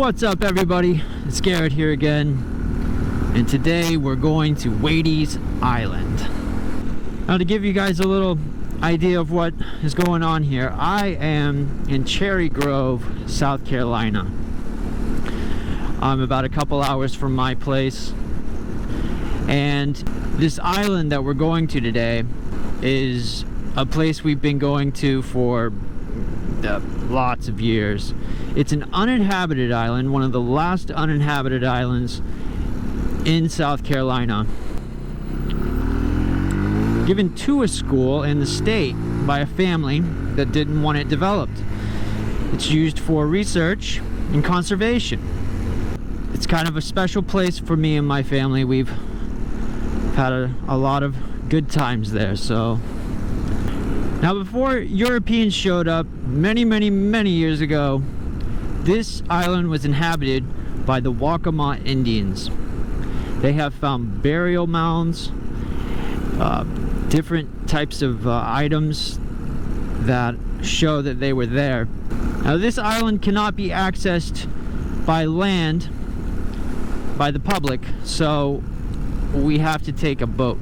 What's up, everybody? It's Garrett here again, and today we're going to Waities Island. Now, to give you guys a little idea of what is going on here, I am in Cherry Grove, South Carolina. I'm about a couple hours from my place, and this island that we're going to today is a place we've been going to for lots of years. It's an uninhabited island, one of the last uninhabited islands in South Carolina, given to a school in the state by a family that didn't want it developed. It's used for research and conservation. It's kind of a special place for me and my family. We've had a lot of good times there. So now, before Europeans showed up many years ago, this island was inhabited by the Waities Indians. They have found burial mounds, different types of items that show that they were there. Now, this island cannot be accessed by land by the public, so we have to take a boat.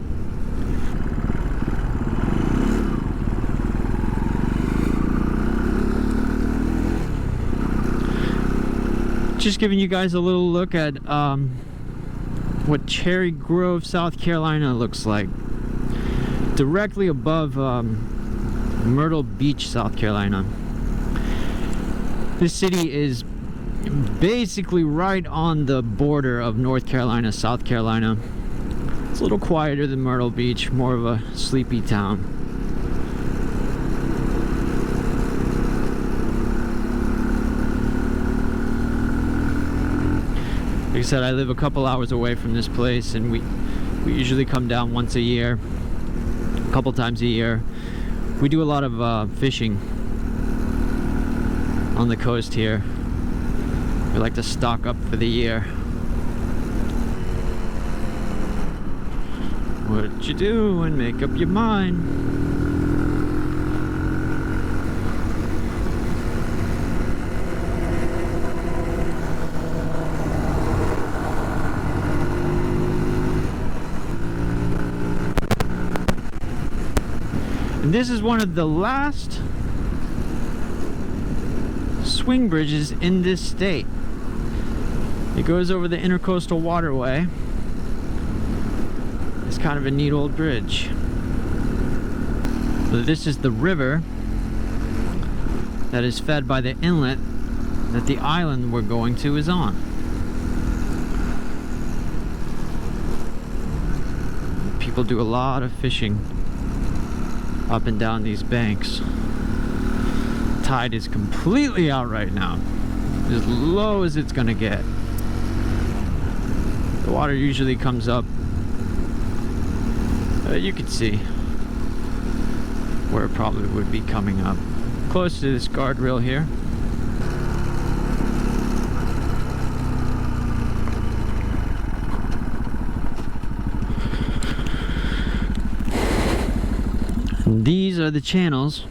Just giving you guys a little look at what Cherry Grove, South Carolina looks like. Directly above Myrtle Beach, South Carolina. This city is basically right on the border of North Carolina, South Carolina. It's a little quieter than Myrtle Beach, more of a sleepy town. Like I said, I live a couple hours away from this place, and we usually come down once a year, a couple times a year. We do a lot of fishing on the coast here. We like to stock up for the year. What you do and make up your mind. And this is one of the last swing bridges in this state. It goes over the Intercoastal Waterway. It's kind of a neat old bridge. So this is the river that is fed by the inlet that the island we're going to is on. People do a lot of fishing up and down these banks. Tide is completely out right now, as low as it's gonna get. The water usually comes up, you can see where it probably would be coming up, close to this guardrail here. And these are the channels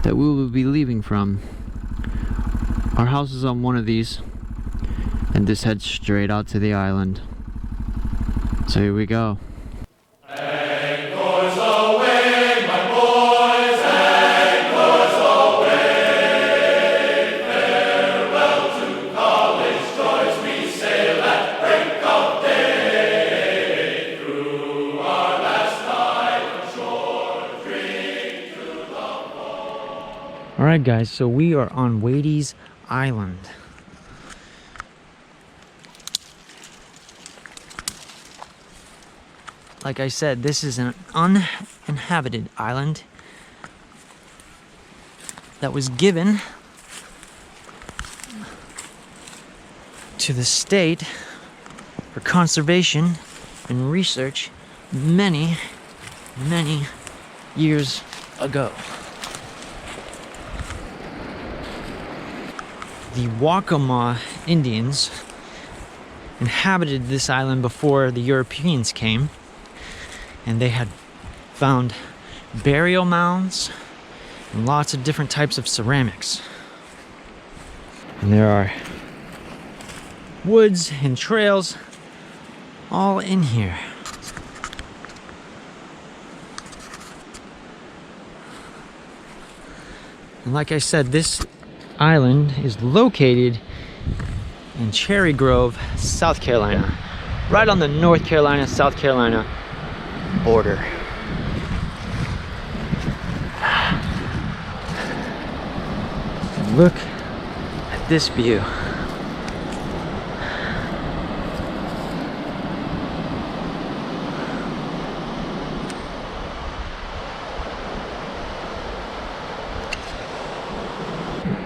that we will be leaving from. Our house is on one of these, and this heads straight out to the island. So here we go. Anchors away, my boys, anchors away. Farewell to college joys, we sail at break of day. Through our last night on shore, drink to the morn. Alright guys, so we are on Waities Island. Like I said, this is an uninhabited island that was given to the state for conservation and research many years ago. The Waities Indians inhabited this island before the Europeans came, and they had found burial mounds and lots of different types of ceramics. And there are woods and trails all in here. And like I said, this island is located in Cherry Grove, South Carolina, right on the North Carolina, South Carolina border. And look at this view.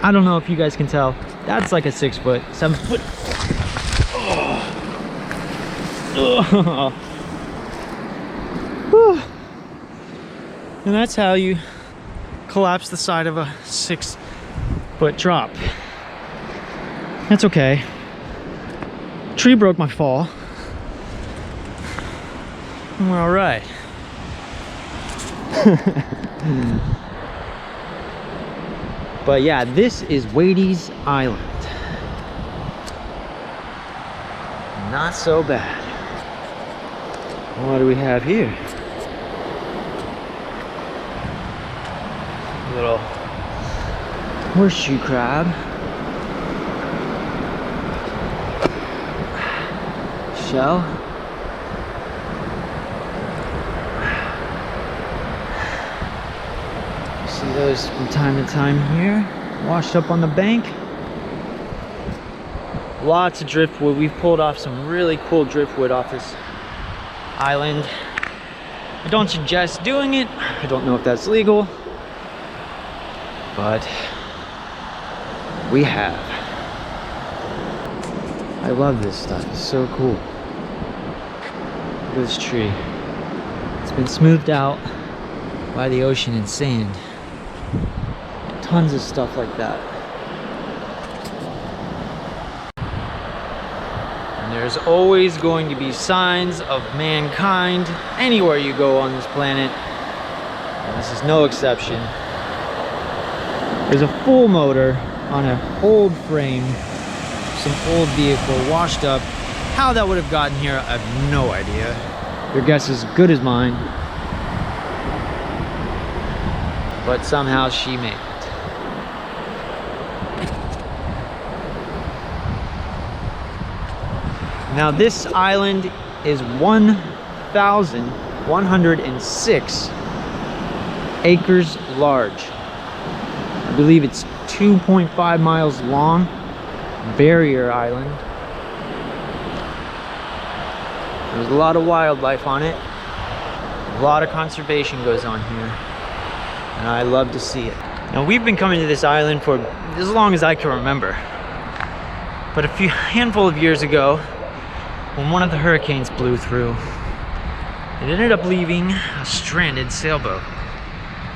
I don't know if you guys can tell, that's like a 6 foot, 7 foot. Oh. Oh. And that's how you collapse the side of a 6 foot drop. That's okay. Tree broke my fall. We're all right. But yeah, this is Waities Island. Not so bad. What do we have here? Little horseshoe crab. Shell. See those from time to time here, washed up on the bank. Lots of driftwood. We've pulled off some really cool driftwood off this island. I don't suggest doing it. I don't know if that's legal, but we have. I love this stuff. It's so cool. Look at this tree. It's been smoothed out by the ocean and sand. Tons of stuff like that. And there's always going to be signs of mankind anywhere you go on this planet. And this is no exception. There's a full motor on an old frame, some old vehicle washed up. How that would have gotten here, I have no idea. Your guess is as good as mine. But somehow she made it. Now this island is 1,106 acres large. I believe it's 2.5 miles long. Barrier Island. There's a lot of wildlife on it. A lot of conservation goes on here. And I love to see it. Now we've been coming to this island for as long as I can remember. But a handful of years ago, when one of the hurricanes blew through, it ended up leaving a stranded sailboat.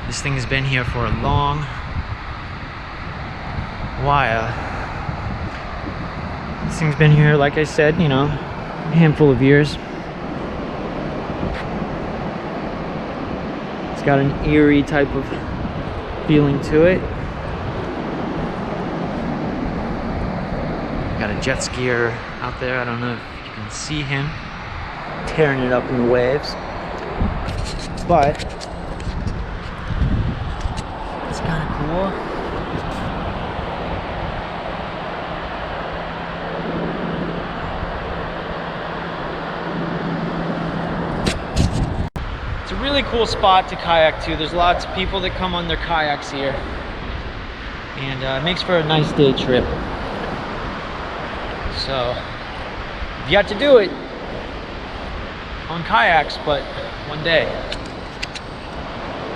This thing has been here for a long while. This thing's been here, like I said, you know, a handful of years. It's got an eerie type of feeling to it. Got a jet skier out there. I don't know if you can see him tearing it up in the waves, but it's kind of cool. It's a really cool spot to kayak to. There's lots of people that come on their kayaks here, and it makes for a nice day trip. So I've yet to do it on kayaks, but one day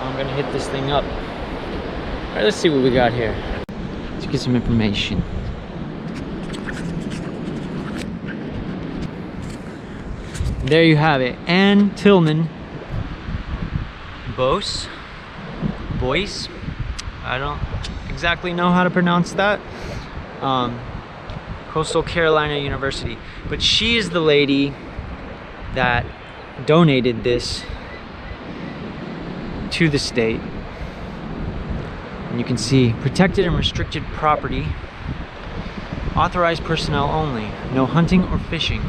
I'm gonna hit this thing up. All right, let's see what we got here. Let's get some information. There you have it. Ann Tillman Boyce. I don't exactly know how to pronounce that. Coastal Carolina University. But she is the lady that donated this to the state. And you can see protected and restricted property. Authorized personnel only. No hunting or fishing.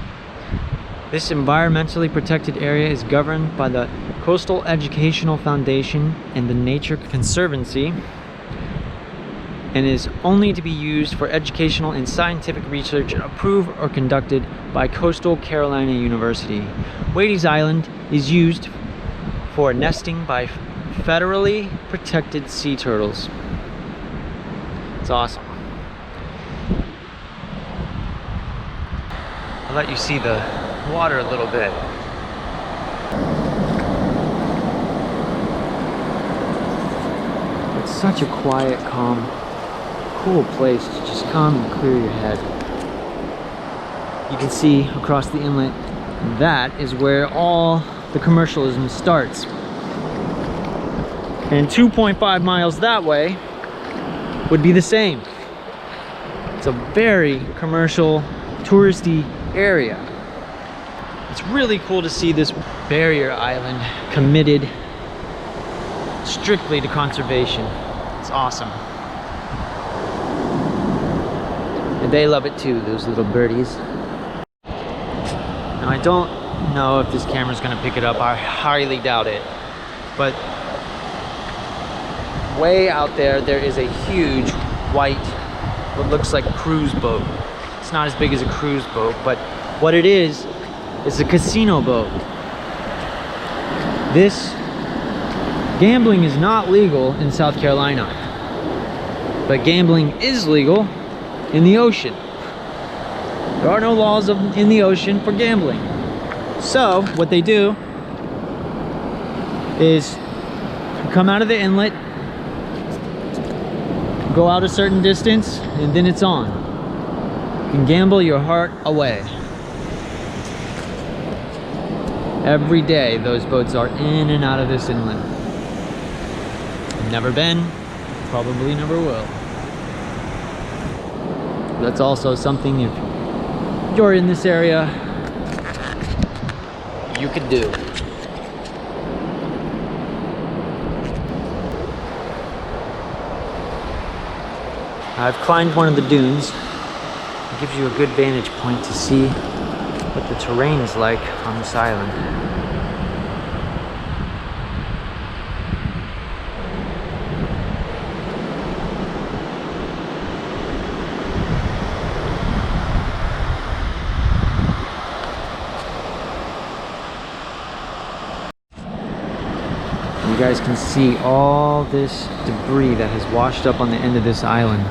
This environmentally protected area is governed by the Coastal Educational Foundation and the Nature Conservancy, and is only to be used for educational and scientific research approved or conducted by Coastal Carolina University. Waities Island is used for nesting by federally protected sea turtles. It's awesome. I'll let you see the water a little bit. It's such a quiet, calm, cool place to just come and clear your head. You can see across the inlet, that is where all the commercialism starts. And 2.5 miles that way would be the same. It's a very commercial, touristy area. It's really cool to see this barrier island committed strictly to conservation. It's awesome. And they love it too, those little birdies. Now I don't know if this camera's gonna pick it up. I highly doubt it. But way out there, there is a huge white, what looks like cruise boat. It's not as big as a cruise boat, but what it is a casino boat. This gambling is not legal in South Carolina, but gambling is legal in the ocean. There are no laws in the ocean for gambling. So what they do is come out of the inlet, go out a certain distance, and then it's on. You can gamble your heart away. Every day those boats are in and out of this inlet. Never been, probably never will. That's also something, if you're in this area, you could do. I've climbed one of the dunes. It gives you a good vantage point to see what the terrain is like on this island. You guys can see all this debris that has washed up on the end of this island.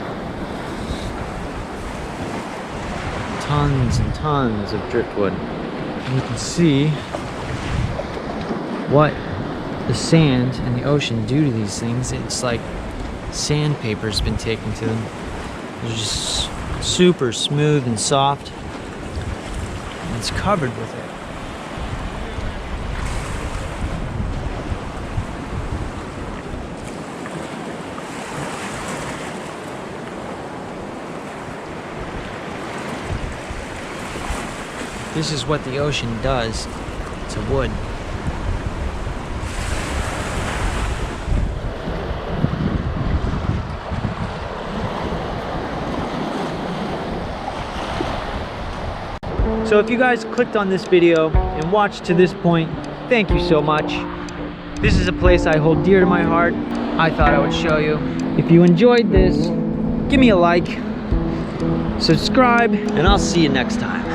Tons and tons of driftwood. And you can see what the sand and the ocean do to these things. It's like sandpaper's been taken to them. They're just super smooth and soft. And it's covered with it. This is what the ocean does to wood. So if you guys clicked on this video and watched to this point, thank you so much. This is a place I hold dear to my heart. I thought I would show you. If you enjoyed this, give me a like, subscribe, and I'll see you next time.